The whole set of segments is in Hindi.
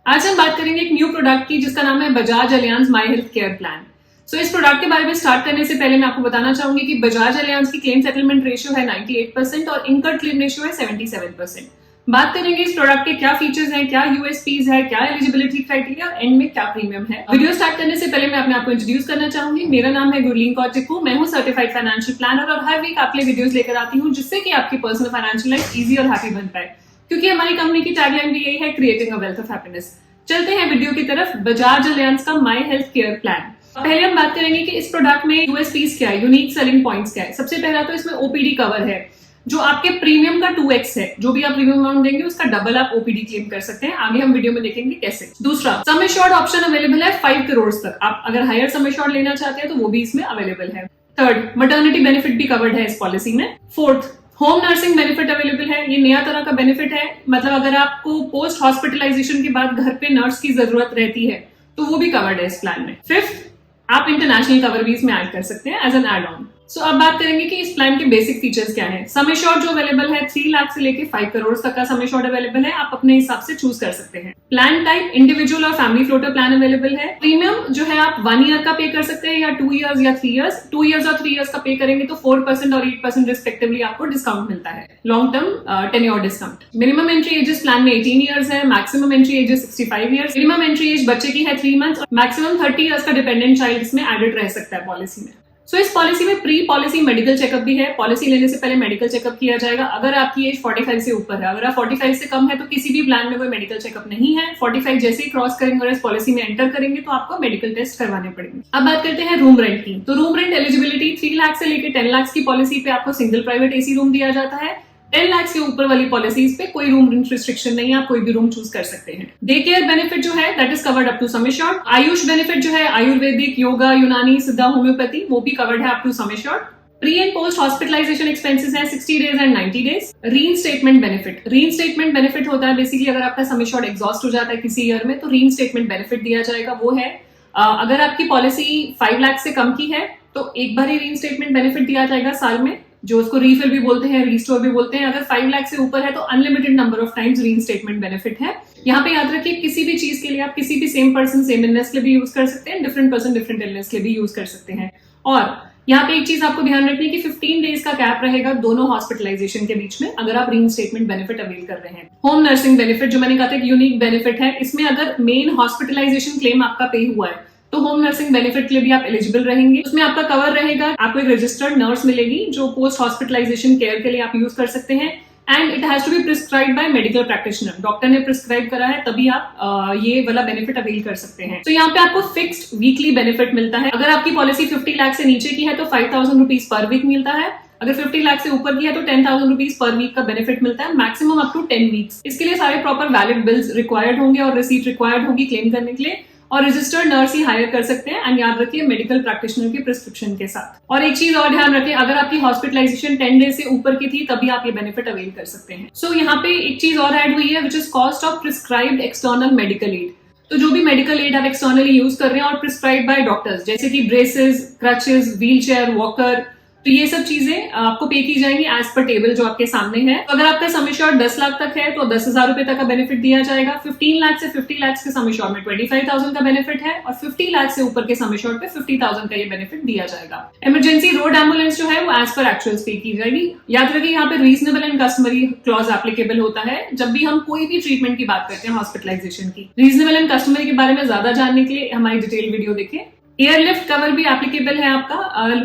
आज हम बात करेंगे एक न्यू प्रोडक्ट की जिसका नाम है Bajaj Allianz my health care plan. So इस प्रोडक्ट के बारे में स्टार्ट करने से पहले मैं आपको बताना चाहूंगी कि बजाज अलियांज की क्लेम सेटलमेंट रेशियो है 98% और इनकर्ड क्लेम रेशियो है 77%। बात करेंगे इस प्रोडक्ट के क्या फीचर्स हैं, क्या यूएसपीज है, क्या एलिजिबिलिटी क्राइटेरिया और एंड में क्या प्रीमियम है। वीडियो स्टार्ट करने से पहले मैं अपने आपको इंट्रोड्यूस करना चाहूंगी। मेरा नाम है गुरलीन कौर टिक्कू। मैं हूँ सर्टिफाइड फाइनेंशियल प्लानर और हर वीक आपके लिए वीडियोस लेकर आती हूँ जिससे कि आपकी पर्सनल फाइनेंशियल लाइफ इजी और हैप्पी बन पाए, क्योंकि हमारी कंपनी की टैगलाइन भी यही है, creating a wealth of happiness. चलते हैं वीडियो की तरफ। बजाज अलियांज का माई हेल्थ केयर प्लान। पहले हम बात करेंगे कि इस प्रोडक्ट में यूएसपीज क्या है, यूनिक सेलिंग पॉइंट्स क्या है। सबसे पहला तो इसमें ओपीडी कवर है जो आपके प्रीमियम का 2x है। जो भी आप प्रीमियम अमाउंट देंगे उसका डबल आप ओपीडी क्लेम कर सकते हैं। आगे हम वीडियो में देखेंगे कैसे। दूसरा, सम एश्योर्ड ऑप्शन अवेलेबल है 5 करोड़ तक। आप अगर हायर सम एश्योर्ड लेना चाहते हैं तो वो भी इसमें अवेलेबल है। थर्ड, मैटरनिटी बेनिफिट भी कवर्ड है इस पॉलिसी में। Fourth, home nursing benefit available है। ये नया तरह का बेनिफिट है, मतलब अगर आपको पोस्ट हॉस्पिटलाइजेशन के बाद घर पे नर्स की जरूरत रहती है तो वो भी कवर्ड है इस प्लान में। फिफ्थ, आप इंटरनेशनल कवर भी इसमें ऐड कर सकते हैं एज एन एड ऑन। सो अब बात करेंगे कि इस प्लान के बेसिक फीचर्स क्या है। सम एश्योर्ड जो अवेलेबल है 3 लाख से लेके 5 करोड़ तक का सम एश्योर्ड अवेलेबल है। आप अपने हिसाब से चूज कर सकते हैं। प्लान टाइप इंडिविजुअल और फैमिली फ्लोटर प्लान अवेलेबल है। प्रीमियम जो है आप 1 ईयर का पे कर सकते हैं या 2 इयर्स या 3 इयर्स। 2 इयर्स और 3 इयर्स का पे करेंगे तो 4% और 8% रिस्पेक्टिवली आपको डिस्काउंट मिलता है। Long term tenure discount. Minimum entry age इस प्लान में 18 इयर्स है। Maximum entry age 65 years. Minimum entry age बच्चे की है 3 मंथ्स और मैक्सिमम 30 इयर्स का डिपेंडेंट चाइल्ड इसमें एडेड रह सकता है पॉलिसी में। सो इस पॉलिसी में प्री पॉलिसी मेडिकल चेकअप भी है। पॉलिसी लेने से पहले मेडिकल चेकअप किया जाएगा अगर आपकी एज 45 से ऊपर है। अगर आप 45 से कम है तो किसी भी प्लान में कोई मेडिकल चेकअप नहीं है। 45 जैसे ही क्रॉस करेंगे और इस पॉलिसी में एंटर करेंगे तो आपको मेडिकल टेस्ट करवाने पड़ेंगे। अब बात करते हैं रूम रेंट की। तो रूम रेंट एलिजिबिलिटी 3 लाख से लेकर 10 लाख की पॉलिसी पे आपको सिंगल प्राइवेट एसी रूम दिया जाता है। 10 लाख के ऊपर वाली पॉलिसीज पे कोई रूम रेंट रिस्ट्रिक्शन नहीं है, आप कोई भी रूम चूज कर सकते हैं। डे केयर बेनिफिट जो है that is covered up to sum assured. AYUSH benefit जो है आयुर्वेदिक, योगा, यूनानी, सिद्धा, होम्योपैथी वो भी कवर्ड है up to sum assured. Pre and post hospitalization expenses है 60 days and 90 days. Reinstatement benefit. Reinstatement benefit होता है बेसिकली अगर आपका सम एश्योर्ड एग्जॉस्ट हो जाता है किसी ईयर में तो रीइंस्टेटमेंट बेनिफिट दिया जाएगा। वो है अगर आपकी पॉलिसी 5 लाख से कम की है तो एक बार ही रीइंस्टेटमेंट बेनिफिट दिया जाएगा साल में, जो उसको रीफिल भी बोलते हैं, रिस्टोर भी बोलते हैं। अगर 5 लाख से ऊपर है तो unlimited number of times reinstatement benefit है। यहाँ पे याद रखिए किसी भी चीज के लिए आप किसी भी सेम पर्सन सेम इलनेस के लिए भी यूज कर सकते हैं, डिफरेंट पर्सन डिफरेंट इलनेस के लिए भी यूज कर सकते हैं। और यहाँ पे एक चीज आपको ध्यान रखनी है कि 15 डेज का गैप रहेगा दोनों हॉस्पिटलाइजेशन के बीच में अगर आप रीइंस्टेटमेंट बेनिफिट अवेल कर रहे हैं। होम नर्सिंग बेनिफिट जो मैंने कहा था एक यूनिक बेनिफिट है। इसमें अगर मेन हॉस्पिटलाइजेशन क्लेम आपका पे हुआ है तो होम नर्सिंग बेनिफिट के लिए भी आप एलिजिबल रहेंगे। उसमें आपका कवर रहेगा, आपको एक रजिस्टर्ड नर्स मिलेगी जो पोस्ट हॉस्पिटलाइजेशन केयर के लिए आप यूज कर सकते हैं। And it has to be prescribed by medical practitioner. Doctor ने प्रिस्क्राइब करा है तभी आप ये वाला बेनिफिट अवेल कर सकते हैं। तो यहाँ पे आपको फिक्स्ड वीकली बेनिफिट मिलता है। अगर आपकी पॉलिसी 50 लाख से नीचे की है तो 5,000 रुपीज पर वीक मिलता है। अगर 50 लाख से ऊपर की है तो 10,000 रुपीज पर वीक का बेनिफिट मिलता है, मैक्सिमम अप टू 10 वीक्स। इसके लिए सारे प्रॉपर वैलिड बिल्स रिक्वायर्ड होंगे और रिसीट रिक्वायर्ड होगी क्लेम करने के लिए, और रजिस्टर्ड नर्स ही हायर कर सकते हैं। एंड याद रखिए मेडिकल प्रैक्टिशनर के प्रिस्क्रिप्शन के साथ। और एक चीज और ध्यान रखिए, अगर आपकी हॉस्पिटलाइजेशन 10 डेज से ऊपर की थी तभी आप ये बेनिफिट अवेल कर सकते हैं। सो यहाँ पे एक चीज और ऐड हुई है which is cost of prescribed external medical aid. तो जो भी मेडिकल एड आप एक्सटर्नली यूज कर रहे हैं और प्रिस्क्राइब बाय डॉक्टर्स जैसे कि braces, crutches, wheel chair, walker, तो ये सब चीजें आपको पे की जाएंगी एज पर टेबल जो आपके सामने है। तो अगर आपका सम एश्योर्ड 10 लाख तक है तो 10,000 रुपए तक का बेनिफिट दिया जाएगा। 15 लाख से 50 लाख के सम एश्योर्ड में 25,000 का बेनिफिट है और 50 लाख से ऊपर के सम एश्योर्ड पे 50,000 का ये बेनिफिट दिया जाएगा। इमरजेंसी रोड एम्बुलेंस जो है वो एज पर एक्चुअल्स पे की जाएगी। याद रखिए यहाँ पे reasonable and customary clause applicable होता है जब भी हम कोई भी ट्रीटमेंट की बात करते हैं हॉस्पिटलाइजेशन की। रीजनेबल एंड कस्टमरी के बारे में ज्यादा जानने के लिए हमारी डिटेल वीडियो देखें। एयरलिफ्ट कवर भी एप्लीकेबल है आपका।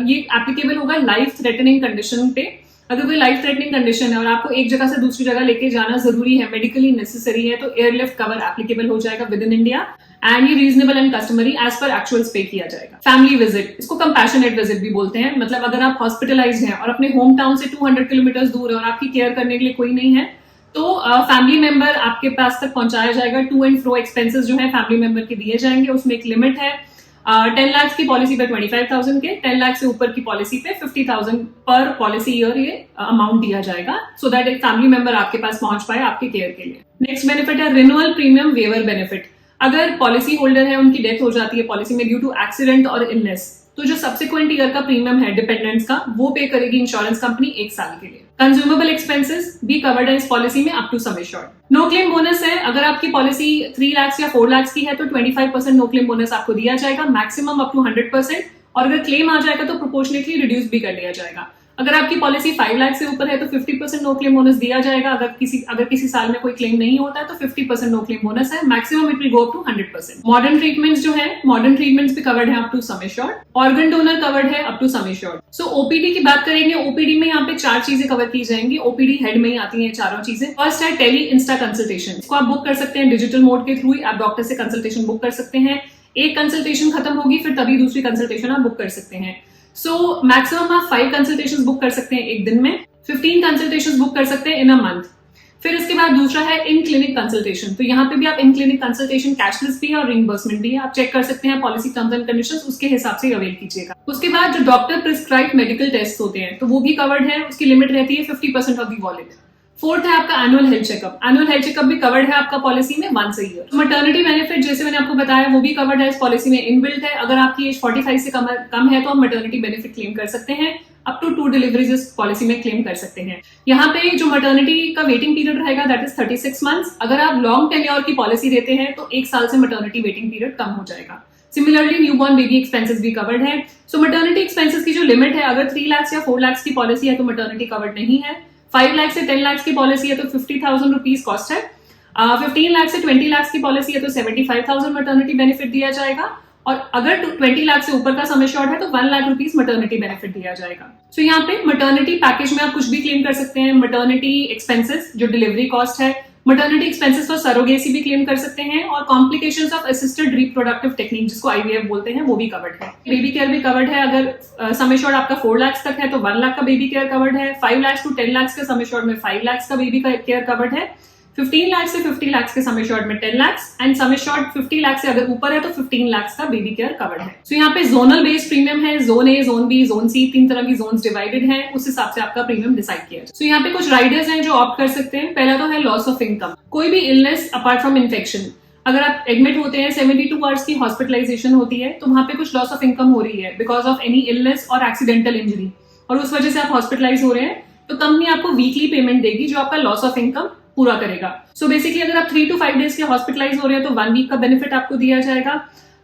ये एप्लीकेबल होगा लाइफ थ्रेटनिंग कंडीशन पे। अगर कोई लाइफ थ्रेटनिंग कंडीशन है और आपको एक जगह से दूसरी जगह लेके जाना जरूरी है, मेडिकली नेसेसरी है, तो एयरलिफ्ट कवर एप्लीकेबल हो जाएगा विद इन इंडिया। एंड ये reasonable and customary as per actuals पे किया जाएगा। फैमिली विजिट, इसको कंपैशनेट विजिट भी बोलते हैं। मतलब अगर आप हॉस्पिटलाइज्ड हैं और अपने होम टाउन से 200 किलोमीटर दूर है और आपकी केयर करने के लिए कोई नहीं है तो फैमिली मेंबर आपके पास तक पहुंचाया जाएगा। टू एंड फ्रो एक्सपेंसेस जो है फैमिली मेंबर के दिए जाएंगे। उसमें एक लिमिट है 10 लाख की पॉलिसी पे 25,000 के, 10 लाख से ऊपर की पॉलिसी पे 50,000 पर पॉलिसी ईयर ये अमाउंट दिया जाएगा सो दैट एक फैमिली मेंबर आपके पास पहुंच पाए आपके केयर के लिए। नेक्स्ट बेनिफिट है रिन्यूअल प्रीमियम वेवर बेनिफिट। अगर पॉलिसी होल्डर है उनकी डेथ हो जाती है पॉलिसी में ड्यू टू एक्सीडेंट और इलनेस तो जो सब्सिक्वेंट ईयर का प्रीमियम है डिपेंडेंट्स का, वो पे करेगी इंश्योरेंस कंपनी 1 साल के लिए। कंज्यूमेबल एक्सपेंसेस भी कवर्ड है इस पॉलिसी में up to sum assured. No claim bonus है, अगर आपकी पॉलिसी 3 लाख या 4 लाख की है तो 25% नो क्लेम बोनस आपको दिया जाएगा, मैक्सिमम अप टू 100%, और अगर क्लेम आ जाएगा तो प्रोपोर्शनेटली रिड्यूस भी कर लिया जाएगा। अगर आपकी पॉलिसी 5 लाख से ऊपर है तो 50% नो क्लेम बोनस दिया जाएगा। अगर किसी साल में कोई क्लेम नहीं होता है तो 50% नो क्लेम बोनस है, maximum it will go up to 100%। Modern treatments जो है, मॉडर्न ट्रीटमेंट्स भी कवर्ड है up to sum assured. Organ donor covered है up to sum assured. So OPD की बात करेंगे, ओपीडी में यहाँ पे 4 चीजें कवर की जाएंगी। ओपीडी हेड में ही आती हैं चारों चीजें। फर्स्ट है टेली इंस्टा कंसल्टेशन, इसको आप बुक कर सकते हैं डिजिटल मोड के थ्रू, आप डॉक्टर से कंसल्टेशन बुक कर सकते हैं। एक कंसल्टेशन खत्म होगी फिर तभी दूसरी कंसल्टेशन आप बुक कर सकते हैं। सो मैक्सिमम आप 5 कंसल्टेशंस बुक कर सकते हैं एक दिन में, 15 कंसल्टेशंस बुक कर सकते हैं इन अ मंथ। फिर इसके बाद दूसरा है इन क्लिनिक कंसल्टेशन, तो यहाँ पे भी आप इन क्लिनिक कंसल्टेशन कैशलेस भी है और रिइंबर्समेंट भी है, आप चेक कर सकते हैं पॉलिसी टर्म्स एंड कंडीशंस, उसके हिसाब से अवेल कीजिएगा। उसके बाद जो डॉक्टर प्रिस्क्राइब मेडिकल टेस्ट होते हैं तो वो भी कवर्ड है, उसकी लिमिट रहती है 50% ऑफ द वॉलेट। फोर्थ है आपका annual health checkup, annual health checkup भी कवर्ड है आपका पॉलिसी में once a year. Maternity benefit जैसे मैंने आपको बताया वो भी कवर्ड है इस पॉलिसी में, इनबिल्ट है। अगर आपकी एज 45 से कम है तो आप मैटरनिटी बेनिफिट क्लेम कर सकते हैं, अप टू 2 डिलीवरीज इस पॉलिसी में क्लेम कर सकते हैं। यहाँ पे जो मैटरनिटी का वेटिंग पीरियड रहेगा दैट इज 36 मंथ्स। अगर आप लॉन्ग टेन्योर की पॉलिसी देते हैं तो 1 साल से मैटरनिटी वेटिंग पीरियड कम हो जाएगा। सिमिलरली न्यूबॉर्न बेबी एक्सपेंसेस भी कवर्ड है। सो मैटरनिटी एक्सपेंसेस की जो लिमिट है, अगर 3 लाख या 4 लाख की पॉलिसी है तो मैटरनिटी कवर्ड नहीं है। 5 लाख से 10 लाख की पॉलिसी है तो 50,000 रुपीज कॉस्ट है। 15 लाख से 20 लाख की पॉलिसी है तो 75,000 मैटरनिटी बेनिफिट दिया जाएगा, और अगर 20 लाख से ऊपर का सम एश्योर्ड है तो 1 लाख रुपीज मैटरनिटी बेनिफिट दिया जाएगा। सो यहाँ पे मैटरनिटी पैकेज में आप कुछ भी क्लेम कर सकते हैं। मैटरनिटी एक्सपेंसेस जो डिलीवरी कॉस्ट है, मैटरनिटी एक्सपेंसेस फॉर सरोगेसी भी क्लेम कर सकते हैं, और complications of assisted reproductive technique जिसको IVF बोलते हैं वो भी कवर्ड है। बेबी केयर भी कवर्ड है, अगर सम एश्योर्ड आपका 4 लाख तक है तो 1 लाख का बेबी केयर कवर्ड है। 5 लाख टू 10 लाख का सम एश्योर्ड में 5 लाख का बेबी केयर कवर्ड है। 15 लाख से 50 लाख के सम एश्योर्ड में 10 lakh, and sum assured 50 lakh से अगर ऊपर है तो 15 लाख का बेबी केयर कवर्ड है। सो यहाँ पे जोनल बेस्ड प्रीमियम है, zone A, zone B, zone C, 3 तरह की जोन्स डिवाइडेड है, उस हिसाब से आपका प्रीमियम डिसाइड किया जाए। सो यहाँ पे कुछ राइडर्स हैं जो ऑप्ट कर सकते हैं। पहला तो है लॉस ऑफ इनकम, कोई भी इलनेस अपार्ट फ्रॉम इन्फेक्शन, अगर आप एडमिट होते हैं 72 आवर्स की हॉस्पिटलाइजेशन होती है तो वहां पे कुछ लॉस ऑफ इनकम हो रही है बिकॉज ऑफ एनी इलनेस और एक्सीडेंटल इंजरी, और उस वजह से आप हॉस्पिटलाइज हो रहे हैं, तो कंपनी आपको वीकली पेमेंट देगी जो आपका लॉस ऑफ इनकम पूरा करेगा। सो बेसिकली अगर आप 3 to 5 डेज के हॉस्पिटलाइज हो रहे हैं तो 1 वीक का बेनिफिट आपको दिया जाएगा।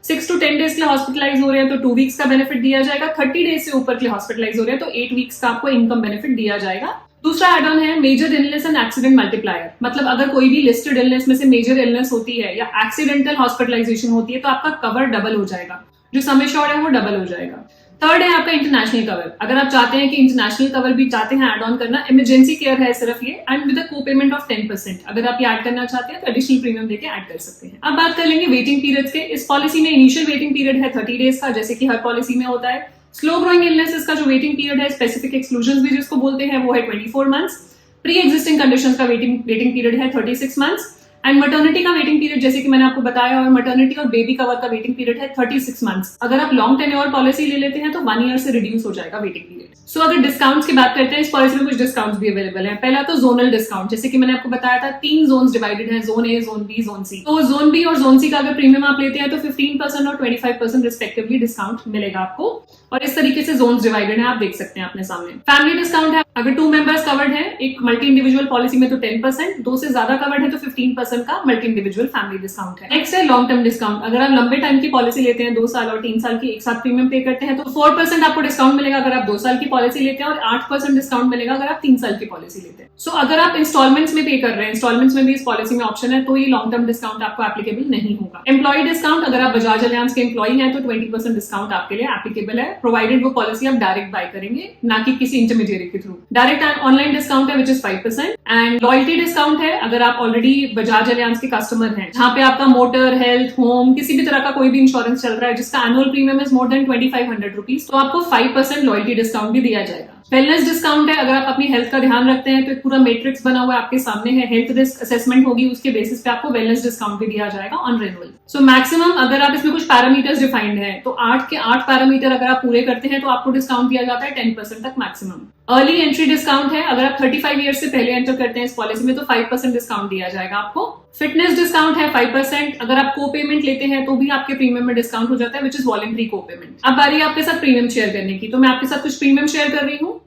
6 to 10 डेज के हॉस्पिटलाइज हो रहे हैं तो 2 वीक्स का बेनिफिट दिया जाएगा। 30 डेज से ऊपर के हॉस्पिटलाइज हो रहे हैं तो 8 वीक्स का आपको इनकम बेनिफिट दिया जाएगा। दूसरा एड ऑन है major illness and accident multiplier, मतलब अगर कोई भी लिस्टेड इलनेस में से मेजर इलनेस होती है या एक्सीडेंटल हॉस्पिटलाइजेशन होती है तो आपका कवर डबल हो जाएगा, जो सम एश्योर्ड है वो डबल हो जाएगा। थर्ड है आपका इंटरनेशनल कवर, अगर आप चाहते हैं कि इंटरनेशनल कवर भी चाहते हैं एड ऑन करना, इमरजेंसी केयर है सिर्फ ये, एंड विद को पेमेंट ऑफ 10%, अगर आप ये ऐड करना चाहते हैं तो एडिशनल प्रीमियम देके ऐड कर सकते हैं। अब बात कर लेंगे वेटिंग पीरियड्स के। इस पॉलिसी में इनिशियल वेटिंग पीरियड है 30 डेज का, जैसे कि हर पॉलिसी में होता है। स्लो ग्रोइंग इलनेसेस का जो वेटिंग पीरियड है, स्पेसिफिक एक्सक्लूजन भी जिसको बोलते हैं, वो है 24 मंथ्स। प्री एग्जिस्टिंग कंडीशंस का वेटिंग पीरियड है 36 मंथ्स, एंड मैटरनिटी का वेटिंग पीरियड जैसे कि मैंने आपको बताया, और मैटरनिटी और बेबी कवर का वेटिंग पीरियड है 36 मंथ्स। अगर आप लॉन्ग टेन्योर पॉलिसी ले लेते हैं तो 1 ईयर से रिड्यूस हो जाएगा वेटिंग पीरियड। सो अगर डिस्काउंट्स की बात करते हैं, इस पॉलिसी में कुछ डिस्काउंट्स भी अवेलेबल हैं। पहला तो जोनल डिस्काउंट, जैसे कि मैंने आपको बताया था 3 जोन्स डिवाइडेड हैं, zone A, zone B, zone C. तो जोन बी और जोन सी का अगर प्रीमियम आप लेते हैं तो 15% और 25% रिस्पेक्टिवली डिस्काउंट मिलेगा आपको, और इस तरीके से जोन्स डिवाइडेड है, आप देख सकते हैं अपने सामने। फैमिली डिस्काउंट है, अगर 2 मेंबर्स कवर्ड है एक मल्टी इंडिविजुअल पॉलिसी में तो 10%, 2 से ज्यादा कवर्ड है तो 15% का मल्टी इंडिविजुअल फैमिली डिस्काउंट है। नेक्स्ट है लॉन्ग टर्म डिस्काउंट, अगर आप लंबे टाइम की पॉलिसी लेते हैं 2 साल और 3 साल की एक साथ प्रीमियम पे करते हैं तो 4% आपको डिस्काउंट मिलेगा अगर आप 2 साल की पॉलिसी लेते हैं, और 8% डिस्काउंट मिलेगा अगर आप 3 साल की पॉलिसी लेते हैं। सो अगर आप इंस्टॉलमेंट्स में पे कर रहे हैं, इंस्टॉलमेंट्स में भी इस पॉलिसी में ऑप्शन है, तो ये लॉन्ग टर्म डिस्काउंट आपको एप्लीकेबल नहीं होगा। एम्प्लॉय डिस्काउंट, अगर आप बजाज अलियांस के एम्प्लॉई हैं तो 20% डिस्काउंट आपके लिए एप्लीकेबल है, प्रोवाइडेड वो पॉलिसी आप डायरेक्ट बाय करेंगे, ना कि किसी इंटरमीडिएरी के थ्रू। डायरेक्ट ऑनलाइन डिस्काउंट है which is 5%, and loyalty discount है अगर आप ऑलरेडी बजाज अलियांस के कस्टमर हैं, जहां पे आपका मोटर, हेल्थ, होम, किसी भी तरह का कोई भी इंश्योरेंस चल रहा है जिसका annual premium is more than 2500 rupees, तो आपको 5% लॉयल्टी डिस्काउंट भी दिया जाएगा। वेलनेस डिस्काउंट है, अगर आप अपनी हेल्थ का ध्यान रखते हैं तो एक पूरा मैट्रिक्स बना हुआ है आपके सामने है, हेल्थ रिस्क असेसमेंट होगी, उसके बेसिस पे आपको वेलनेस डिस्काउंट भी दिया जाएगा ऑन रिन्यूअल। सो मैक्सिमम अगर आप इसमें कुछ पैरामीटर्स डिफाइंड है तो 8 के 8 पैरामीटर अगर आप पूरे करते हैं तो आपको डिस्काउंट दिया जाता है 10% तक मैक्सिमम। अर्ली एंट्री डिस्काउंट है, अगर आप 35 ईयर्स से पहले एंटर करते हैं इस पॉलिसी में तो 5% डिस्काउंट दिया जाएगा आपको। फिटनेस डिस्काउंट है 5%, अगर आप को पेमेंट लेते हैं तो भी आपके प्रीमियम में डिस्काउंट हो जाता है, विच इज वॉलंटरी को पेमेंट। अब बारी है आपके साथ प्रीमियम शेयर करने की, तो मैं आपके साथ कुछ प्रीमियम शेयर कर रही हूँ।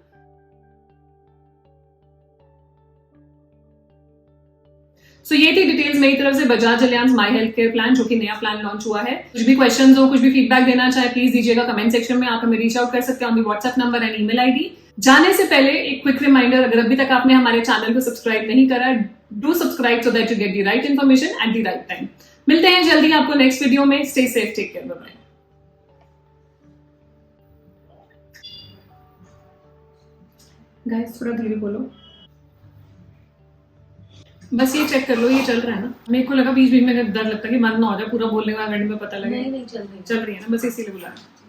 सो ये थी डिटेल्स मेरी तरफ से Bajaj Allianz my health care plan, जो कि नया प्लान लॉन्च हुआ है। कुछ भी क्वेश्चंस हो, कुछ भी फीडबैक देना चाहे, प्लीज दीजिएगा कमेंट सेक्शन में। आप हमें रीच आउट कर सकते हैं on the WhatsApp number and email ID. जाने से पहले एक क्विक रिमाइंडर, अगर अभी तक आपने हमारे चैनल को सब्सक्राइब नहीं करा, do subscribe so that you get the right information at the right time. मिलते हैं जल्दी आपको नेक्स्ट वीडियो में। Stay safe, take care, bye bye. Guys थोड़ा धीरे बोलो, बस ये चेक कर लो ये चल रहा है ना। मेरे को लगा बीच बीच में डर लगता है कि मन ना हो जाए, पूरा बोलने का घंटे में पता लगे। नहीं चल रही है ना, बस इसीलिए बुला रहा हूं।